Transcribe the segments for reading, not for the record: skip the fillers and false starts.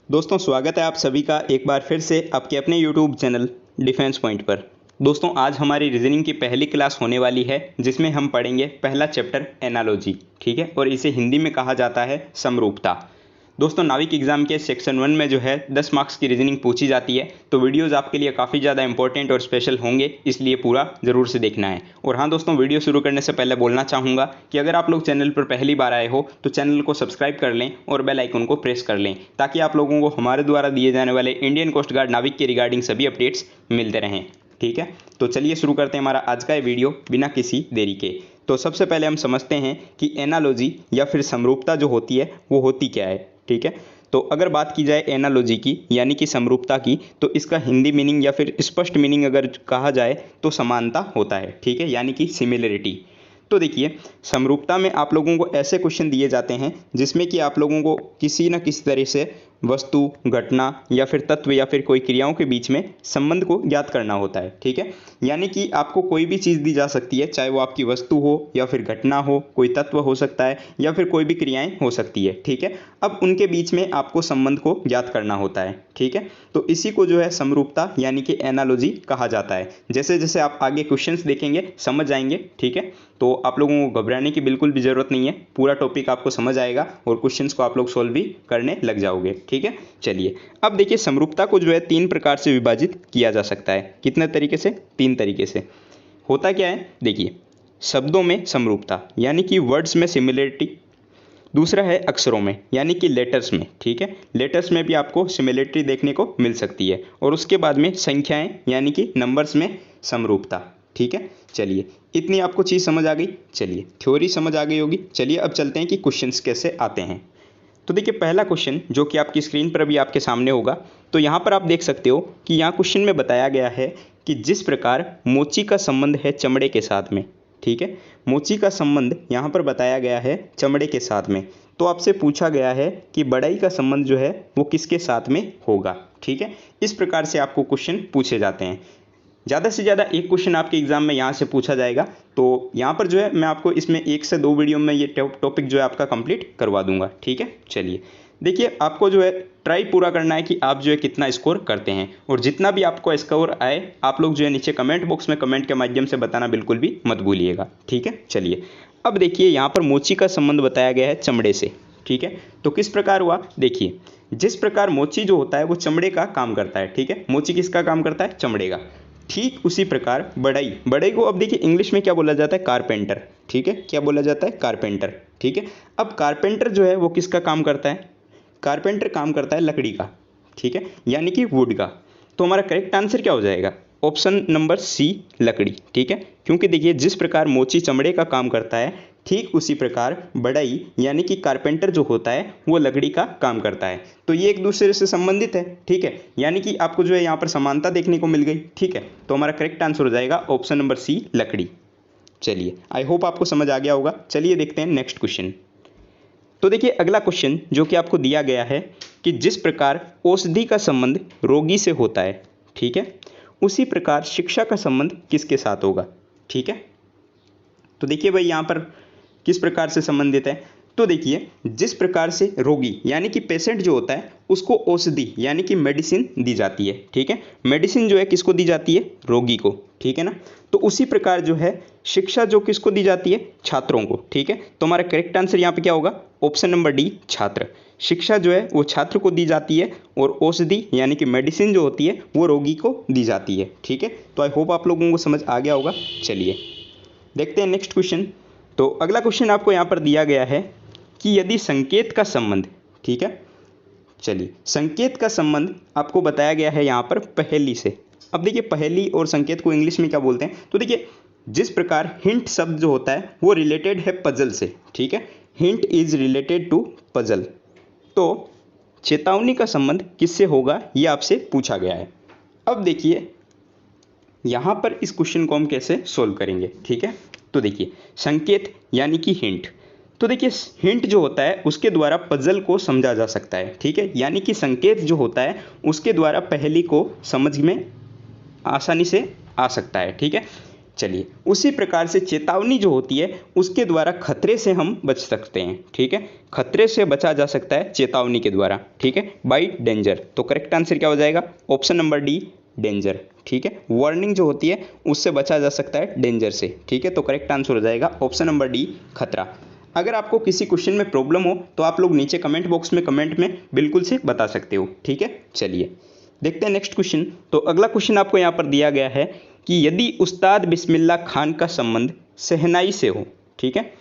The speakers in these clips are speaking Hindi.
दोस्तों स्वागत है आप सभी का एक बार फिर से आपके अपने यूट्यूब चैनल डिफेंस पॉइंट पर। दोस्तों आज हमारी रीजनिंग की पहली क्लास होने वाली है जिसमें हम पढ़ेंगे पहला चैप्टर एनालॉजी, ठीक है, और इसे हिंदी में कहा जाता है समरूपता। दोस्तों नाविक एग्जाम के सेक्शन 1 में जो है 10 मार्क्स की रीजनिंग पूछी जाती है, तो वीडियोस आपके लिए काफ़ी ज़्यादा इंपॉर्टेंट और स्पेशल होंगे, इसलिए पूरा ज़रूर से देखना है। और हाँ दोस्तों, वीडियो शुरू करने से पहले बोलना चाहूँगा कि अगर आप लोग चैनल पर पहली बार आए हो तो चैनल को सब्सक्राइब कर लें और बेल आइकन को प्रेस कर लें ताकि आप लोगों को हमारे द्वारा दिए जाने वाले इंडियन कोस्ट गार्ड नाविक के रिगार्डिंग सभी अपडेट्स मिलते रहें, ठीक है। तो चलिए शुरू करते हैं हमारा आज का ये वीडियो बिना किसी देरी के। तो सबसे पहले हम समझते हैं कि एनालॉजी या फिर समरूपता जो होती है वो होती क्या है, ठीक है। तो अगर बात की जाए एनालॉजी की यानी कि समरूपता की, तो इसका हिंदी मीनिंग या फिर स्पष्ट मीनिंग अगर कहा जाए तो समानता होता है, ठीक है, यानी कि सिमिलरिटी। तो देखिए समरूपता में आप लोगों को ऐसे क्वेश्चन दिए जाते हैं जिसमें कि आप लोगों को किसी न किसी तरह से वस्तु, घटना या फिर तत्व या फिर कोई क्रियाओं के बीच में संबंध को ज्ञात करना होता है, ठीक है। यानी कि आपको कोई भी चीज़ दी जा सकती है, चाहे वो आपकी वस्तु हो या फिर घटना हो, कोई तत्व हो सकता है या फिर कोई भी क्रियाएं हो सकती है, ठीक है। अब उनके बीच में आपको संबंध को ज्ञात करना होता है, ठीक है। तो इसी को जो है समरूपता यानी कि एनालॉजी कहा जाता है। जैसे जैसे आप आगे क्वेश्चंस देखेंगे समझ जाएंगे, ठीक है। तो आप लोगों को घबराने की बिल्कुल भी ज़रूरत नहीं है, पूरा टॉपिक आपको समझ आएगा और क्वेश्चंस को आप लोग सोल्व भी करने लग जाओगे, ठीक है। चलिए अब देखिए समरूपता को जो है 3 प्रकार से विभाजित किया जा सकता है। कितने तरीके से? 3 तरीके से। होता क्या है देखिए, शब्दों में समरूपता यानी कि वर्ड्स में सिमिलरिटी, दूसरा है अक्षरों में यानी कि लेटर्स में, ठीक है, लेटर्स में भी आपको सिमिलरिटी देखने को मिल सकती है, और उसके बाद में संख्याएं यानी कि नंबर्स में समरूपता, ठीक है। चलिए इतनी आपको चीज़ समझ आ गई, चलिए थ्योरी समझ आ गई होगी। चलिए अब चलते हैं कि क्वेश्चंस कैसे आते हैं। तो देखिए पहला क्वेश्चन जो कि आपकी स्क्रीन पर अभी आपके सामने होगा, तो यहाँ पर आप देख सकते हो कि यहाँ क्वेश्चन में बताया गया है कि जिस प्रकार मोची का संबंध है चमड़े के साथ में, ठीक है, मोची का संबंध यहाँ पर बताया गया है चमड़े के साथ में, तो आपसे पूछा गया है कि बढ़ई का संबंध जो है वो किसके साथ में होगा, ठीक है। इस प्रकार से आपको क्वेश्चन पूछे जाते हैं। ज़्यादा से ज़्यादा एक क्वेश्चन आपके एग्जाम में यहाँ से पूछा जाएगा, तो यहाँ पर जो है मैं आपको इसमें 1 से 2 वीडियो में ये टॉपिक जो है आपका कंप्लीट करवा दूंगा, ठीक है। चलिए देखिए आपको जो है ट्राई पूरा करना है कि आप जो है कितना स्कोर करते हैं, और जितना भी आपको स्कोर आए आप लोग जो है नीचे कमेंट बॉक्स में कमेंट के माध्यम से बताना बिल्कुल भी मत भूलिएगा, ठीक है। चलिए अब देखिए यहाँ पर मोची का संबंध बताया गया है चमड़े से, ठीक है। तो किस प्रकार हुआ देखिए, जिस प्रकार मोची जो होता है वो चमड़े का काम करता है, ठीक है, मोची किसका काम करता है? चमड़े का। ठीक उसी प्रकार बढ़ई, बढ़ई को अब देखिए इंग्लिश में क्या बोला जाता है? कारपेंटर, ठीक है, क्या बोला जाता है? कारपेंटर, ठीक है। अब कारपेंटर जो है वो किसका काम करता है? कारपेंटर काम करता है लकड़ी का, ठीक है, यानी कि वुड का। तो हमारा करेक्ट आंसर क्या हो जाएगा? ऑप्शन नंबर सी, लकड़ी, ठीक है। क्योंकि देखिए जिस प्रकार मोची चमड़े का काम करता है, ठीक उसी प्रकार बढ़ई यानी कि कारपेंटर जो होता है वो लकड़ी का काम करता है। तो ये एक दूसरे से संबंधित है, ठीक है, यानी कि आपको जो है यहाँ पर समानता देखने को मिल गई, ठीक है। तो हमारा करेक्ट आंसर हो जाएगा ऑप्शन नंबर सी, लकड़ी। चलिए आई होप आपको समझ आ गया होगा। चलिए देखते हैं नेक्स्ट क्वेश्चन। तो देखिए अगला क्वेश्चन जो कि आपको दिया गया है कि जिस प्रकार औषधि का संबंध रोगी से होता है, ठीक है, उसी प्रकार शिक्षा का संबंध किसके साथ होगा, ठीक है। तो देखिए भाई यहाँ पर किस प्रकार से संबंधित है, तो देखिए जिस प्रकार से रोगी यानी कि पेशेंट जो होता है उसको औषधि यानी कि मेडिसिन दी जाती है, ठीक है, मेडिसिन जो है किसको दी जाती है? रोगी को, ठीक है ना। तो उसी प्रकार जो है शिक्षा जो किसको दी जाती है? छात्रों को, ठीक है। तो हमारा करेक्ट आंसर यहाँ पे क्या होगा? ऑप्शन नंबर डी, छात्र। शिक्षा जो है वो छात्र को दी जाती है और औषधि यानी कि मेडिसिन जो होती है वो रोगी को दी जाती है, ठीक है। तो आई होप आप लोगों को समझ आ गया होगा। चलिए देखते हैं नेक्स्ट क्वेश्चन। तो अगला क्वेश्चन आपको यहाँ पर दिया गया है कि यदि संकेत का संबंध, ठीक है, चलिए संकेत का संबंध आपको बताया गया है यहाँ पर पहेली से। अब देखिए पहेली और संकेत को इंग्लिश में क्या बोलते हैं, तो देखिए जिस प्रकार हिंट शब्द जो होता है वो रिलेटेड है पजल से, ठीक है, hint is related to puzzle. तो चेतावनी का संबंध किससे होगा ये आपसे पूछा गया है। अब देखिए यहाँ पर इस क्वेश्चन को हम कैसे सोल्व करेंगे, ठीक है। तो देखिए संकेत यानी कि हिंट, तो देखिए हिंट जो होता है उसके द्वारा पजल को समझा जा सकता है, ठीक है, यानी कि संकेत जो होता है उसके द्वारा पहेली को समझ में आसानी से आ सकता है, ठीक है। चलिए, उसी प्रकार से चेतावनी जो होती है उसके द्वारा खतरे से हम बच सकते हैं। ठीक है, खतरे से बचा जा सकता है चेतावनी के द्वारा। ठीक है, बाई डेंजर। तो करेक्ट आंसर क्या हो जाएगा? Option number D, danger. ठीक है, वार्निंग जो होती है उससे बचा जा सकता है डेंजर से। ठीक है, तो करेक्ट आंसर हो जाएगा ऑप्शन नंबर डी, खतरा। अगर आपको किसी क्वेश्चन में प्रॉब्लम हो तो आप लोग नीचे कमेंट बॉक्स में कमेंट में बिल्कुल से बता सकते हो। ठीक है, चलिए देखते हैं नेक्स्ट क्वेश्चन। तो अगला क्वेश्चन आपको यहाँ पर दिया गया है कि यदि उस्ताद बिस्मिल्लाह खान का संबंध शहनाई से हो। ठीक है,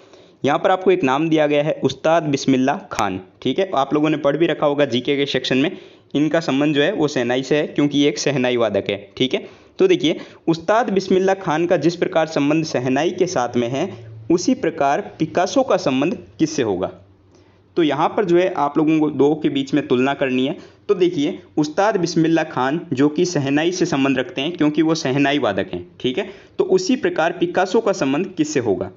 यहाँ पर आपको एक नाम दिया गया है उस्ताद बिस्मिल्लाह खान। ठीक है, आप लोगों ने पढ़ भी रखा होगा जीके के सेक्शन में। इनका संबंध जो है वो शहनाई से है क्योंकि ये एक शहनाई वादक है। ठीक है, तो देखिए उस्ताद बिस्मिल्लाह खान का जिस प्रकार संबंध शहनाई के साथ में है उसी प्रकार पिकासो का संबंध किससे होगा? तो यहाँ पर जो है आप लोगों को दो के बीच में तुलना करनी है। तो देखिए उस्ताद बिस्मिल्लाह खान जो कि शहनाई से संबंध रखते हैं क्योंकि वो शहनाई वादक हैं। ठीक है, तो उसी प्रकार पिकासो का संबंध किससे होगा?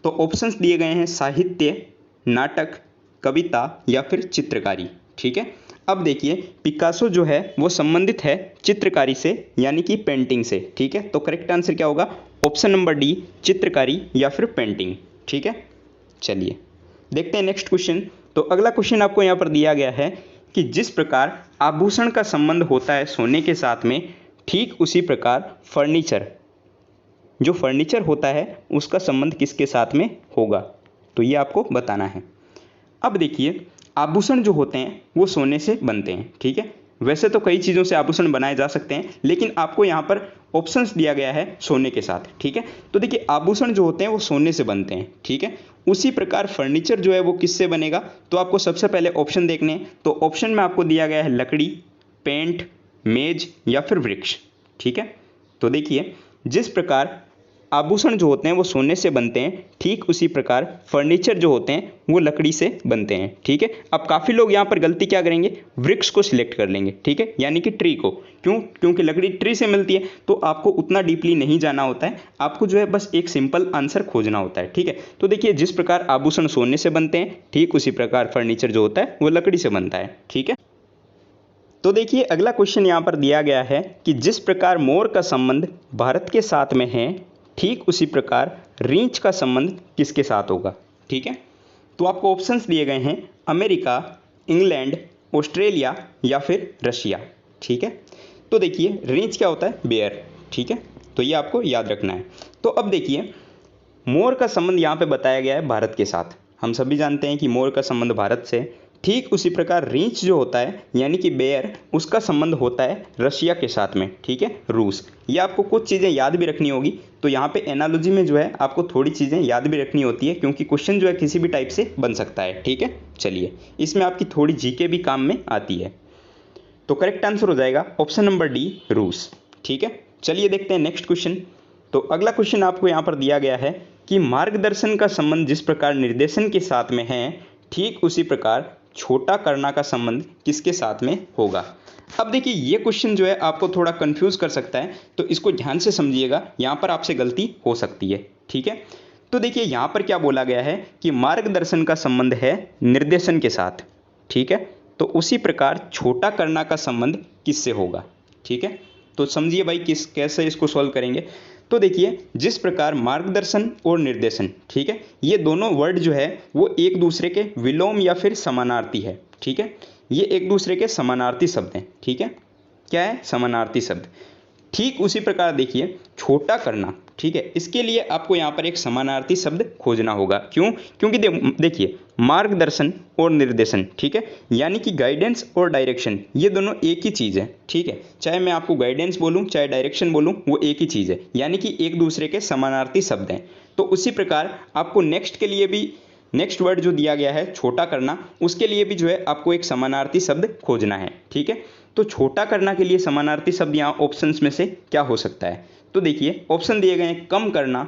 तो ऑप्शंस दिए गए हैं साहित्य, नाटक, कविता या फिर चित्रकारी। ठीक है, अब देखिए पिकासो जो है वो संबंधित है चित्रकारी से यानी कि पेंटिंग से। ठीक है, तो करेक्ट आंसर क्या होगा? ऑप्शन नंबर डी, चित्रकारी या फिर पेंटिंग। ठीक है, चलिए देखते हैं नेक्स्ट क्वेश्चन। तो अगला क्वेश्चन आपको यहाँ पर दिया गया है कि जिस प्रकार आभूषण का संबंध होता है सोने के साथ में, ठीक उसी प्रकार फर्नीचर, जो फर्नीचर होता है उसका संबंध किसके साथ में होगा? तो ये आपको बताना है। अब देखिए आभूषण जो होते हैं वो सोने से बनते हैं। ठीक है, वैसे तो कई चीज़ों से आभूषण बनाए जा सकते हैं लेकिन आपको यहाँ पर ऑप्शंस दिया गया है सोने के साथ। ठीक है, तो देखिए आभूषण जो होते हैं वो सोने से बनते हैं। ठीक है, उसी प्रकार फर्नीचर जो है वो किससे बनेगा? तो आपको सबसे पहले ऑप्शन देखने हैं। तो ऑप्शन में आपको दिया गया है लकड़ी, पेंट, मेज या फिर वृक्ष। ठीक है, तो देखिए जिस प्रकार आभूषण जो होते हैं वो सोने से बनते हैं ठीक उसी प्रकार फर्नीचर जो होते हैं वो लकड़ी से बनते हैं। ठीक है, अब काफ़ी लोग यहाँ पर गलती क्या करेंगे? वृक्ष को सिलेक्ट कर लेंगे। ठीक है, यानी कि ट्री को। क्यों? क्योंकि लकड़ी ट्री से मिलती है। तो आपको उतना डीपली नहीं जाना होता है, आपको जो है बस एक सिंपल आंसर खोजना होता है। ठीक है, तो देखिए जिस प्रकार आभूषण सोने से बनते हैं ठीक उसी प्रकार फर्नीचर जो होता है वो लकड़ी से बनता है। ठीक है, तो देखिए अगला क्वेश्चन यहाँ पर दिया गया है कि जिस प्रकार मोर का संबंध भारत के साथ में है ठीक उसी प्रकार रींछ का संबंध किसके साथ होगा? ठीक है, तो आपको ऑप्शंस दिए गए हैं अमेरिका, इंग्लैंड, ऑस्ट्रेलिया या फिर रशिया। ठीक है, तो देखिए रींछ क्या होता है? बेयर। ठीक है, तो ये आपको याद रखना है। तो अब देखिए मोर का संबंध यहाँ पे बताया गया है भारत के साथ। हम सभी जानते हैं कि मोर का संबंध भारत से, ठीक उसी प्रकार रींछ जो होता है यानी कि बेयर उसका संबंध होता है रशिया के साथ में। ठीक है, रूस। ये आपको कुछ चीज़ें याद भी रखनी होगी। तो यहाँ पे एनालॉजी में जो है आपको थोड़ी चीज़ें याद भी रखनी होती है क्योंकि क्वेश्चन जो है किसी भी टाइप से बन सकता है। ठीक है, चलिए इसमें आपकी थोड़ी जीके भी काम में आती है। तो करेक्ट आंसर हो जाएगा ऑप्शन नंबर डी, रूस। ठीक है, चलिए देखते हैं नेक्स्ट क्वेश्चन। तो अगला क्वेश्चन आपको यहाँ पर दिया गया है कि मार्गदर्शन का संबंध जिस प्रकार निर्देशन के साथ में है ठीक उसी प्रकार छोटा करना का संबंध किसके साथ में होगा? अब देखिए ये क्वेश्चन जो है आपको थोड़ा कंफ्यूज कर सकता है, तो इसको ध्यान से समझिएगा, यहाँ पर आपसे गलती हो सकती है। ठीक है, तो देखिए यहाँ पर क्या बोला गया है कि मार्गदर्शन का संबंध है निर्देशन के साथ। ठीक है, तो उसी प्रकार छोटा करना का संबंध किससे होगा? ठीक है, तो समझिए भाई कैसे इसको सॉल्व करेंगे। तो देखिए जिस प्रकार मार्गदर्शन और निर्देशन, ठीक है, ये दोनों वर्ड जो है वो एक दूसरे के विलोम या फिर समानार्थी है। ठीक है, ये एक दूसरे के समानार्थी शब्द हैं। ठीक है, क्या है? समानार्थी शब्द। ठीक उसी प्रकार देखिए छोटा करना, ठीक है, इसके लिए आपको यहाँ पर एक समानार्थी शब्द खोजना होगा। क्यों? क्योंकि देखिए मार्गदर्शन और निर्देशन, ठीक है, यानी कि गाइडेंस और डायरेक्शन ये दोनों एक ही चीज़ है। ठीक है, चाहे मैं आपको गाइडेंस बोलूँ चाहे डायरेक्शन बोलूँ वो एक ही चीज़ है, यानी कि एक दूसरे के समानार्थी शब्द हैं। तो उसी प्रकार आपको नेक्स्ट के लिए भी नेक्स्ट वर्ड जो दिया गया है छोटा करना, उसके लिए भी जो है आपको एक समानार्थी शब्द खोजना है। ठीक है, तो छोटा करना के लिए समानार्थी शब्द यहाँ ऑप्शंस में से क्या हो सकता है? तो देखिए ऑप्शन दिए गए हैं कम करना,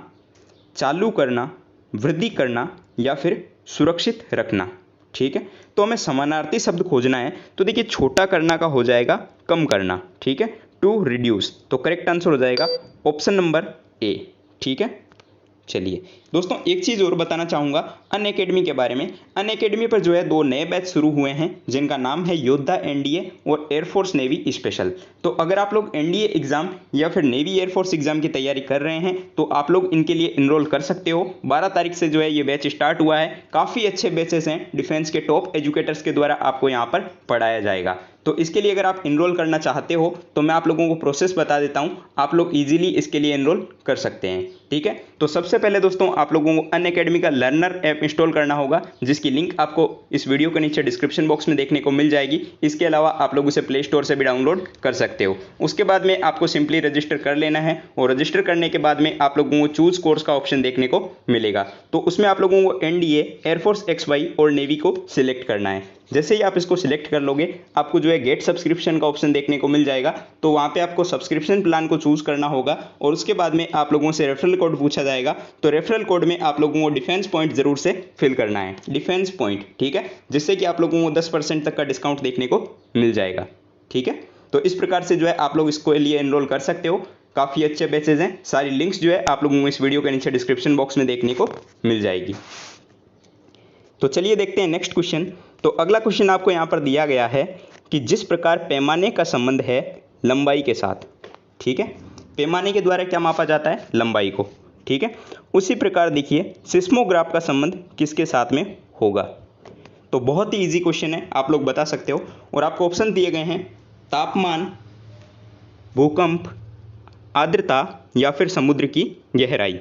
चालू करना, वृद्धि करना या फिर सुरक्षित रखना। ठीक है, तो हमें समानार्थी शब्द खोजना है। तो देखिए छोटा करना का हो जाएगा कम करना। ठीक है, टू रिड्यूस। तो करेक्ट आंसर हो जाएगा ऑप्शन नंबर ए। ठीक है, चलिए दोस्तों एक चीज़ और बताना चाहूँगा अनअकैडमी के बारे में। अनअकैडमी पर जो है 2 नए बैच शुरू हुए हैं जिनका नाम है योद्धा एनडीए और एयरफोर्स नेवी स्पेशल। तो अगर आप लोग एनडीए एग्ज़ाम या फिर नेवी एयरफोर्स एग्ज़ाम की तैयारी कर रहे हैं तो आप लोग इनके लिए इनरोल कर सकते हो। 12 तारीख से जो है ये बैच स्टार्ट हुआ है। काफ़ी अच्छे बैचेस हैं, डिफेंस के टॉप एजुकेटर्स के द्वारा आपको यहाँ पर पढ़ाया जाएगा। तो इसके लिए अगर आप इनरोल करना चाहते हो तो मैं आप लोगों को प्रोसेस बता देता हूँ, आप लोग इजीली इसके लिए इनरोल कर सकते हैं। ठीक है, तो सबसे पहले दोस्तों आप लोगों को अनअकैडमी का लर्नर ऐप इंस्टॉल करना होगा, जिसकी लिंक आपको इस वीडियो के नीचे डिस्क्रिप्शन बॉक्स में देखने को मिल जाएगी। इसके अलावा आप लोग उसे प्ले स्टोर से भी डाउनलोड कर सकते हो। उसके बाद में आपको सिंपली रजिस्टर कर लेना है और रजिस्टर करने के बाद में आप लोगों को चूज कोर्स का ऑप्शन देखने को मिलेगा। तो उसमें आप लोगों को एनडीए, एयरफोर्स XY और नेवी को सिलेक्ट करना है। जैसे ही आप इसको सिलेक्ट कर लोगे आपको जो है गेट सब्सक्रिप्शन का ऑप्शन देखने को मिल जाएगा। तो वहाँ पे आपको सब्सक्रिप्शन प्लान को चूज करना होगा और उसके बाद में आप लोगों से रेफरल कोड पूछा जाएगा। तो रेफरल कोड में आप लोगों को डिफेंस पॉइंट जरूर से फिल करना है, डिफेंस पॉइंट। ठीक है, जिससे कि आप लोगों को 10% तक का डिस्काउंट देखने को मिल जाएगा। ठीक है, तो इस प्रकार से जो है आप लोग इसको लिए एनरोल कर सकते हो। काफ़ी अच्छे बैचेज हैं, सारी लिंक्स जो है आप लोगों को इस वीडियो के नीचे डिस्क्रिप्शन बॉक्स में देखने को मिल जाएगी। तो चलिए देखते हैं नेक्स्ट क्वेश्चन। तो अगला क्वेश्चन आपको यहाँ पर दिया गया है कि जिस प्रकार पैमाने का संबंध है लंबाई के साथ, ठीक है, पैमाने के द्वारा क्या मापा जाता है, लंबाई को। ठीक है, उसी प्रकार देखिए सिस्मोग्राफ का संबंध किसके साथ में होगा। तो बहुत ही इजी क्वेश्चन है, आप लोग बता सकते हो। और आपको ऑप्शन दिए गए हैं तापमान, भूकंप, आर्द्रता या फिर समुद्र की गहराई।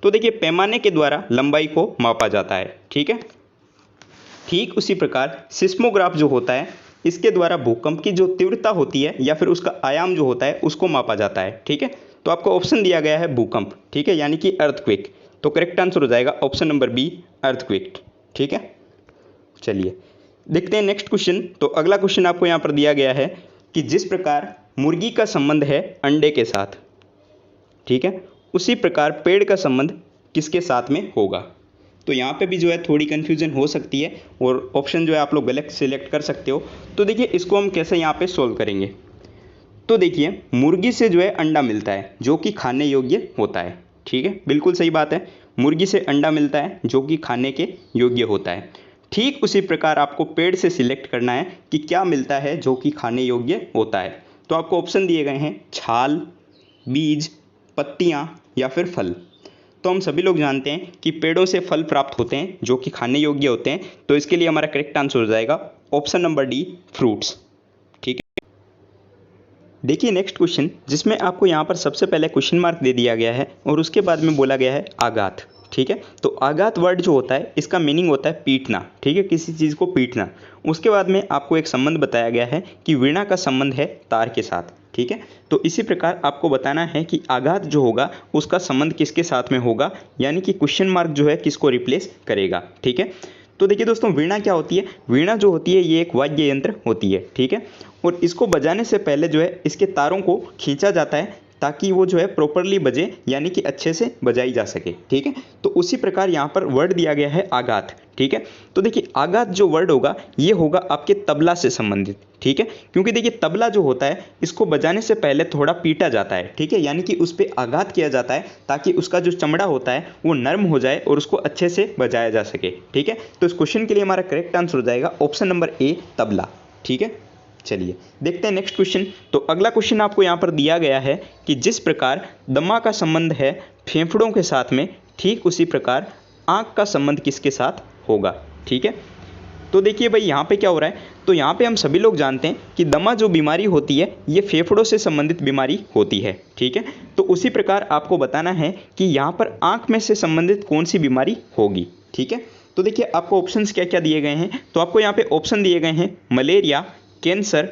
तो देखिए पैमाने के द्वारा लंबाई को मापा जाता है। ठीक है, ठीक उसी प्रकार सिस्मोग्राफ जो होता है इसके द्वारा भूकंप की जो तीव्रता होती है या फिर उसका आयाम जो होता है उसको मापा जाता है। ठीक है, तो आपको ऑप्शन दिया गया है भूकंप, ठीक है, यानी कि अर्थक्वेक। तो करेक्ट आंसर हो जाएगा ऑप्शन नंबर बी, अर्थक्वेक। ठीक है, चलिए देखते हैं नेक्स्ट क्वेश्चन। तो अगला क्वेश्चन आपको यहाँ पर दिया गया है कि जिस प्रकार मुर्गी का संबंध है अंडे के साथ, ठीक है, उसी प्रकार पेड़ का संबंध किसके साथ में होगा। तो यहाँ पे भी जो है थोड़ी कन्फ्यूजन हो सकती है और ऑप्शन जो है आप लोग गलत सिलेक्ट कर सकते हो। तो देखिए इसको हम कैसे यहाँ पे सोल्व करेंगे। तो देखिए मुर्गी से जो है अंडा मिलता है जो कि खाने योग्य होता है। ठीक है, बिल्कुल सही बात है, मुर्गी से अंडा मिलता है जो कि खाने के योग्य होता है। ठीक उसी प्रकार आपको पेड़ से सिलेक्ट करना है कि क्या मिलता है जो कि खाने योग्य होता है। तो आपको ऑप्शन दिए गए हैं छाल, बीज, पत्तियाँ या फिर फल। तो हम सभी लोग जानते हैं कि पेड़ों से फल प्राप्त होते हैं जो कि खाने योग्य होते हैं। तो इसके लिए हमारा करेक्ट आंसर हो जाएगा ऑप्शन नंबर डी, फ्रूट्स। ठीक है, देखिए नेक्स्ट क्वेश्चन जिसमें आपको यहाँ पर सबसे पहले क्वेश्चन मार्क दे दिया गया है और उसके बाद में बोला गया है आघात। ठीक है, तो आघात वर्ड जो होता है इसका मीनिंग होता है पीटना। ठीक है, किसी चीज़ को पीटना। उसके बाद में आपको एक संबंध बताया गया है कि वीणा का संबंध है तार के साथ। ठीक है, तो इसी प्रकार आपको बताना है कि आघात जो होगा उसका संबंध किसके साथ में होगा, यानी कि क्वेश्चन मार्क जो है किसको रिप्लेस करेगा। ठीक है, तो देखिए दोस्तों वीणा क्या होती है, वीणा जो होती है ये एक वाद्य यंत्र होती है। ठीक है, और इसको बजाने से पहले जो है इसके तारों को खींचा जाता है ताकि वो जो है प्रॉपरली बजे, यानी कि अच्छे से बजाई जा सके। ठीक है, तो उसी प्रकार यहाँ पर वर्ड दिया गया है आघात। ठीक है, तो देखिए आघात जो वर्ड होगा ये होगा आपके तबला से संबंधित। ठीक है, क्योंकि देखिए तबला जो होता है इसको बजाने से पहले थोड़ा पीटा जाता है। ठीक है, यानी कि उस पर आघात किया जाता है ताकि उसका जो चमड़ा होता है वो नर्म हो जाए और उसको अच्छे से बजाया जा सके। ठीक है, तो इस क्वेश्चन के लिए हमारा करेक्ट आंसर हो जाएगा ऑप्शन नंबर ए, तबला। ठीक है, चलिए देखते हैं नेक्स्ट क्वेश्चन। तो अगला क्वेश्चन आपको यहाँ पर दिया गया है कि जिस प्रकार दमा का संबंध है फेफड़ों के साथ में, ठीक उसी प्रकार आँख का संबंध किसके साथ होगा। ठीक है, तो देखिए भाई यहाँ पे क्या हो रहा है, तो यहाँ पे हम सभी लोग जानते हैं कि दमा जो बीमारी होती है ये फेफड़ों से संबंधित बीमारी होती है। ठीक है, तो उसी प्रकार आपको बताना है कि यहाँ पर आँख में से संबंधित कौन सी बीमारी होगी। ठीक है, तो देखिए आपको ऑप्शंस क्या क्या दिए गए हैं। तो आपको यहाँ पे ऑप्शन दिए गए हैं मलेरिया, कैंसर,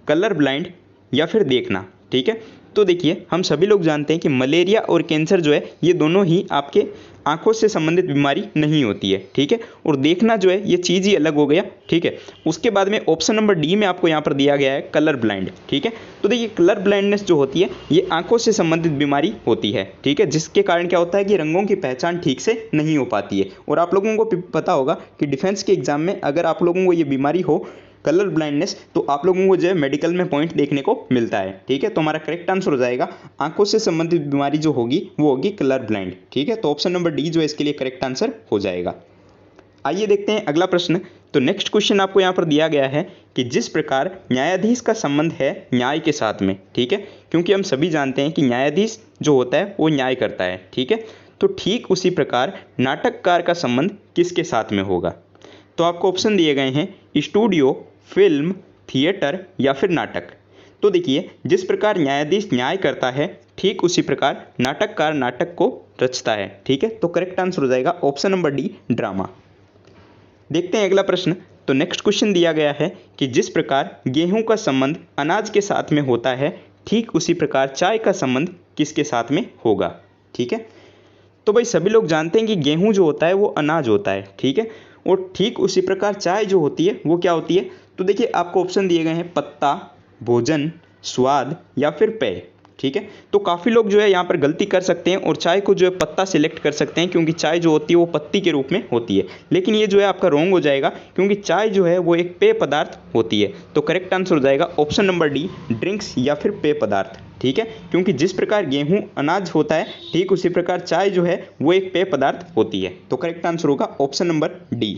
कलर ब्लाइंड या फिर देखना। ठीक है, तो देखिए हम सभी लोग जानते हैं कि मलेरिया और कैंसर जो है ये दोनों ही आपके आंखों से संबंधित बीमारी नहीं होती है। ठीक है, और देखना जो है ये चीज़ ही अलग हो गया। ठीक है, उसके बाद में ऑप्शन नंबर डी में आपको यहाँ पर दिया गया है कलर ब्लाइंड। ठीक है, तो देखिए कलर ब्लाइंडनेस जो होती है ये आंखों से संबंधित बीमारी होती है। ठीक है, जिसके कारण क्या होता है कि रंगों की पहचान ठीक से नहीं हो पाती है। और आप लोगों को पता होगा कि डिफेंस के एग्जाम में अगर आप लोगों को ये बीमारी हो कलर ब्लाइंडनेस, तो आप लोगों को जो है मेडिकल में पॉइंट देखने को मिलता है। ठीक है, तो हमारा करेक्ट आंसर हो जाएगा आंखों से संबंधित बीमारी जो होगी वो होगी कलर ब्लाइंड। ठीक है, तो ऑप्शन नंबर डी जो है इसके लिए करेक्ट आंसर हो जाएगा। आइए देखते हैं अगला प्रश्न। तो नेक्स्ट क्वेश्चन आपको यहाँ पर दिया गया है कि जिस प्रकार न्यायाधीश का संबंध है न्याय के साथ में, ठीक है, क्योंकि हम सभी जानते हैं कि न्यायाधीश जो होता है वो न्याय करता है। ठीक है, तो ठीक उसी प्रकार नाटककार का संबंध किसके साथ में होगा? तो आपको ऑप्शन दिए गए हैं स्टूडियो, फिल्म, थिएटर या फिर नाटक। तो देखिए, जिस प्रकार न्यायाधीश न्याय करता है ठीक उसी प्रकार नाटककार नाटक को रचता है। ठीक है, तो करेक्ट आंसर हो जाएगा ऑप्शन नंबर डी, ड्रामा। देखते हैं अगला प्रश्न। तो नेक्स्ट क्वेश्चन दिया गया है कि जिस प्रकार गेहूं का संबंध अनाज के साथ में होता है ठीक उसी प्रकार चाय का संबंध किसके साथ में होगा? ठीक है, तो भाई सभी लोग जानते हैं कि गेहूं जो होता है वो अनाज होता है। ठीक है, और ठीक उसी प्रकार चाय जो होती है वो क्या होती है? तो देखिए, आपको ऑप्शन दिए गए हैं पत्ता, भोजन, स्वाद या फिर पेय। ठीक है, तो काफ़ी लोग जो है यहाँ पर गलती कर सकते हैं और चाय को जो है पत्ता सिलेक्ट कर सकते हैं, क्योंकि चाय जो होती है वो पत्ती के रूप में होती है। लेकिन ये जो है आपका रॉन्ग हो जाएगा, क्योंकि चाय जो है वो एक पेय पदार्थ होती है। तो करेक्ट आंसर हो जाएगा ऑप्शन नंबर डी, ड्रिंक्स या फिर पेय पदार्थ। ठीक है, क्योंकि जिस प्रकार गेहूं अनाज होता है ठीक उसी प्रकार चाय जो है वो एक पेय पदार्थ होती है। तो करेक्ट आंसर होगा ऑप्शन नंबर डी।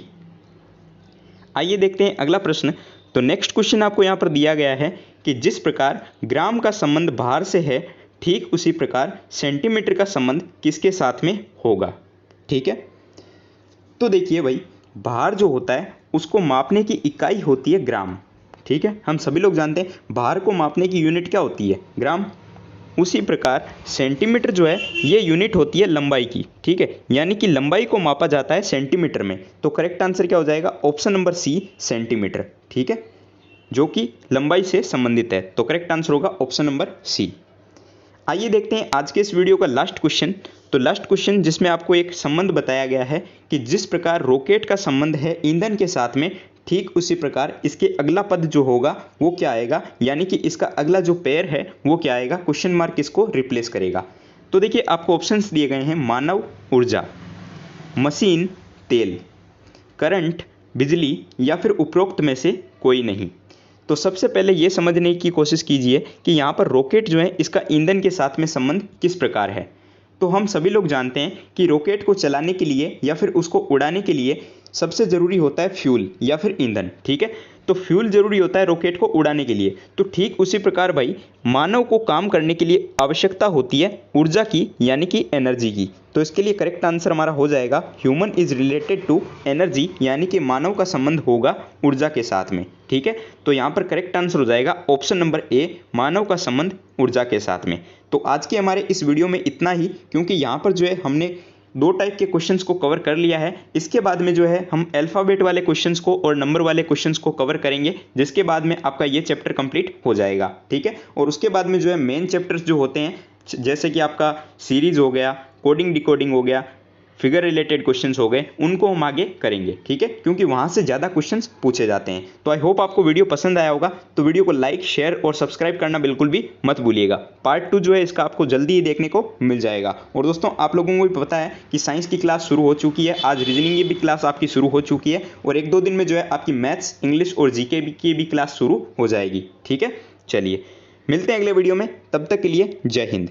आइए देखते हैं अगला प्रश्न। तो नेक्स्ट क्वेश्चन आपको यहाँ पर दिया गया है कि जिस प्रकार ग्राम का संबंध भार से है ठीक उसी प्रकार सेंटीमीटर का संबंध किसके साथ में होगा? ठीक है, तो देखिए भाई, भार जो होता है उसको मापने की इकाई होती है ग्राम। ठीक है, हम सभी लोग जानते हैं भार को मापने की यूनिट क्या होती है? ग्राम। उसी प्रकार सेंटीमीटर जो है ये यूनिट होती है लंबाई की। ठीक है, यानी कि लंबाई को मापा जाता है सेंटीमीटर में। तो करेक्ट आंसर क्या हो जाएगा? Option number c, centimetre. ठीक है, जो कि लंबाई से संबंधित है। तो करेक्ट आंसर होगा ऑप्शन नंबर सी। आइए देखते हैं आज के इस वीडियो का लास्ट क्वेश्चन। तो लास्ट क्वेश्चन जिसमें आपको एक संबंध बताया गया है कि जिस प्रकार रॉकेट का संबंध है ईंधन के साथ में ठीक उसी प्रकार इसके अगला पद जो होगा वो क्या आएगा, यानी कि इसका अगला जो पेयर है वो क्या आएगा? क्वेश्चन मार्क किसको रिप्लेस करेगा? तो देखिए, आपको ऑप्शंस दिए गए हैं मानव ऊर्जा, मशीन तेल, करंट बिजली या फिर उपरोक्त में से कोई नहीं। तो सबसे पहले ये समझने की कोशिश कीजिए कि यहाँ पर रॉकेट जो है इसका ईंधन के साथ में संबंध किस प्रकार है। तो हम सभी लोग जानते हैं कि रॉकेट को चलाने के लिए या फिर उसको उड़ाने के लिए सबसे ज़रूरी होता है फ्यूल या फिर ईंधन। ठीक है, तो फ्यूल ज़रूरी होता है रॉकेट को उड़ाने के लिए। तो ठीक उसी प्रकार भाई मानव को काम करने के लिए आवश्यकता होती है ऊर्जा की, यानी कि एनर्जी की। तो इसके लिए करेक्ट आंसर हमारा हो जाएगा human is related to energy, यानी कि मानव का संबंध होगा ऊर्जा के साथ में। ठीक है, तो यहाँ पर करेक्ट आंसर हो जाएगा ऑप्शन नंबर ए, मानव का संबंध ऊर्जा के साथ में। तो आज के हमारे इस वीडियो में इतना ही, क्योंकि यहाँ पर जो है हमने 2 टाइप के क्वेश्चंस को कवर कर लिया है। इसके बाद में जो है हम अल्फ़ाबेट वाले क्वेश्चंस को और नंबर वाले क्वेश्चंस को कवर करेंगे, जिसके बाद में आपका ये चैप्टर कंप्लीट हो जाएगा। ठीक है, और उसके बाद में जो है मेन चैप्टर्स जो होते हैं, जैसे कि आपका सीरीज हो गया, कोडिंग डिकोडिंग हो गया, फिगर रिलेटेड क्वेश्चंस हो गए, उनको हम आगे करेंगे। ठीक है, क्योंकि वहाँ से ज़्यादा क्वेश्चंस पूछे जाते हैं। तो आई होप आपको वीडियो पसंद आया होगा। तो वीडियो को लाइक, शेयर और सब्सक्राइब करना बिल्कुल भी मत भूलिएगा। पार्ट 2 जो है इसका आपको जल्दी ही देखने को मिल जाएगा। और दोस्तों, आप लोगों को भी पता है कि साइंस की क्लास शुरू हो चुकी है। आज रीजनिंग की भी क्लास आपकी शुरू हो चुकी है और 1-2 दिन में जो है आपकी मैथ्स, इंग्लिश और जीके की भी क्लास शुरू हो जाएगी। ठीक है, चलिए मिलते हैं अगले वीडियो में। तब तक के लिए जय हिंद।